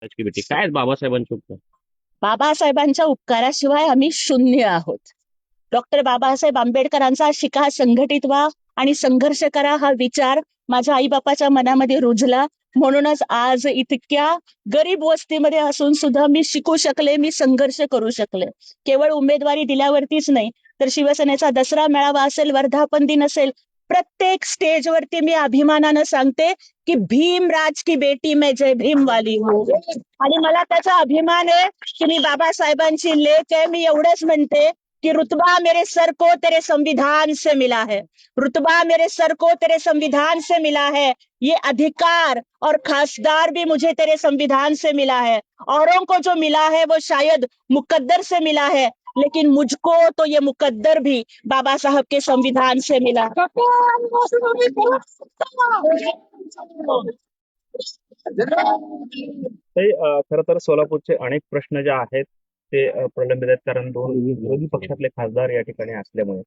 की बेटी काय बाबासाहेबांचे उपकार. बाबासाहेबांच्या उपकाराशिवाय आम्ही शून्य आहोत. डॉक्टर बाबासाहेब आंबेडकरांचा शिका संघटित व्हा आणि संघर्ष करा हा विचार माझ्या आईबापाच्या मनामध्ये रुजला. म्हणूनच आज इतक्या गरीब वस्तीमध्ये असून सुद्धा मी शिकू शकले, मी संघर्ष करू शकले. केवळ उमेदवारी दिल्यावरतीच नाही, तर शिवसेनेचा दसरा मेळावा असेल, वर्धापन दिन असेल, प्रत्येक स्टेजवरती मी अभिमानानं सांगते की भीमराज की बेटी मैं जय भीम वाली हूँ. आणि मला त्याचा अभिमान आहे की मी बाबासाहेबांची लेक आहे. मी एवढंच म्हणते कि रुतबा मेरे सर को तेरे संविधान से मिला है, रुतबा मेरे सर को तेरे संविधान से मिला है, ये अधिकार और खासदार भी मुझे तेरे संविधान से मिला है. औरों को जो मिला है वो शायद मुकद्दर से मिला है, लेकिन मुझको तो ये मुकद्दर भी बाबा साहब के संविधान से मिला. खरं तर सोलापूरचे अनेक प्रश्न जे आहेत ते प्रलंबित आहेत, कारण दोन विरोधी पक्षातले खासदार या ठिकाणी असल्यामुळे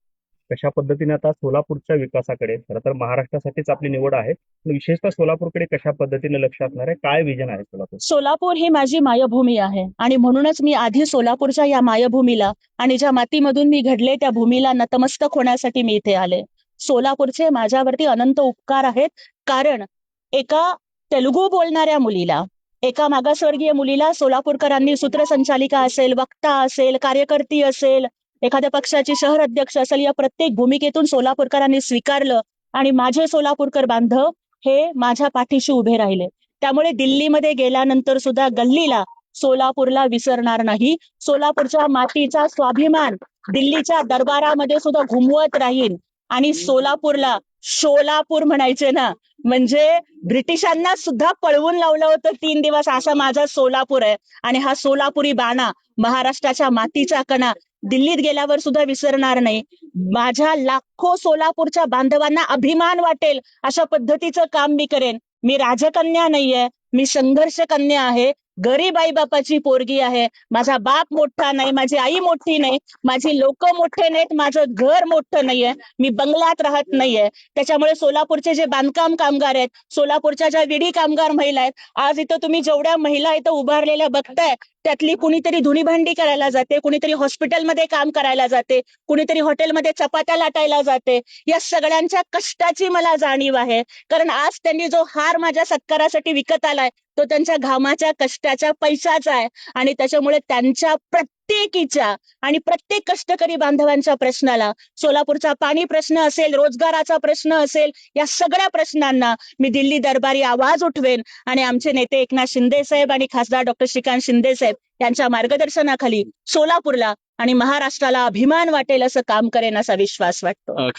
कशा पद्धतीने आता सोलापूरच्या विकासाकडे, खरं तर महाराष्ट्रासाठीच आपली निवड आहे, विशेषतः सोलापूरकडे कशा पद्धतीने लक्ष असणार आहे, काय विजन आहे सोलापूर? सोलापूर ही माझी मायभूमी आहे आणि म्हणूनच मी आधी सोलापूरच्या या मायभूमीला आणि ज्या मातीमधून मी घडले त्या भूमीला नतमस्तक होण्यासाठी मी इथे आले. सोलापूरचे माझ्यावरती अनंत उपकार आहेत, कारण एका तेलुगू बोलणाऱ्या मुलीला, एका मागासवर्गीय मुलीला सोलापूरकरांनी सूत्रसंचालिका असेल, वक्ता असेल, कार्यकर्ती असेल, एखाद्या पक्षाची शहर अध्यक्ष असेल, या प्रत्येक भूमिकेतून सोलापूरकरांनी स्वीकारलं आणि माझे सोलापूरकर बांधव हे माझ्या पाठीशी उभे राहिले. त्यामुळे दिल्लीमध्ये गेल्यानंतर सुद्धा गल्लीला सोलापूरला विसरणार नाही. सोलापूरच्या मातीचा स्वाभिमान दिल्लीच्या दरबारामध्ये सुद्धा घुमवत राहील. आणि सोलापूरला शोलापूर म्हणायचे ना, म्हणजे ब्रिटिशांना सुद्धा पळवून लावलं होतं 3 दिवस, असा माझा सोलापूर आहे. आणि हा सोलापुरी बाणा, महाराष्ट्राच्या मातीचा कणा दिल्लीत गेल्यावर सुद्धा विसरणार नाही. माझ्या लाखो सोलापूरच्या बांधवांना अभिमान वाटेल अशा पद्धतीचं काम मी करेन. मी राजकन्या नाहीये, मी संघर्ष कन्या आहे. गरीब आई बापाची पोरगी आहे. माझा बाप मोठा नाही, माझी आई मोठी नाही, माझी लोक मोठे नाहीत, माझं घर मोठं नाहीये, मी बंगल्यात राहत नाहीये. त्याच्यामुळे सोलापूरचे जे बांधकाम कामगार आहेत, सोलापूरच्या ज्या विडी कामगार महिला आहेत, आज इथं तुम्ही जेवढ्या महिला इथं उभारलेल्या बघताय, त्यातली कुणीतरी धुणी भांडी करायला जाते, कुणीतरी हॉस्पिटलमध्ये काम करायला जाते, कुणीतरी हॉटेलमध्ये चपात्या लाटायला जाते. या सगळ्यांच्या कष्टाची मला जाणीव आहे, कारण आज त्यांनी जो हार माझ्या सत्कारासाठी विकत आलाय तो त्यांच्या घामाच्या कष्टाच्या पैशाचा आहे. आणि त्याच्यामुळे त्यांच्या प्रत्येकीच्या आणि प्रत्येक कष्टकरी बांधवांच्या प्रश्नाला, सोलापूरचा पाणी प्रश्न असेल, रोजगाराचा प्रश्न असेल, या सगळ्या प्रश्नांना मी दिल्ली दरबारी आवाज उठवेन. आणि आमचे नेते एकनाथ शिंदे साहेब आणि खासदार डॉक्टर श्रीकांत शिंदे साहेब यांच्या मार्गदर्शनाखाली सोलापूरला आणि महाराष्ट्राला अभिमान वाटेल असं काम करेन, असा विश्वास वाटतो.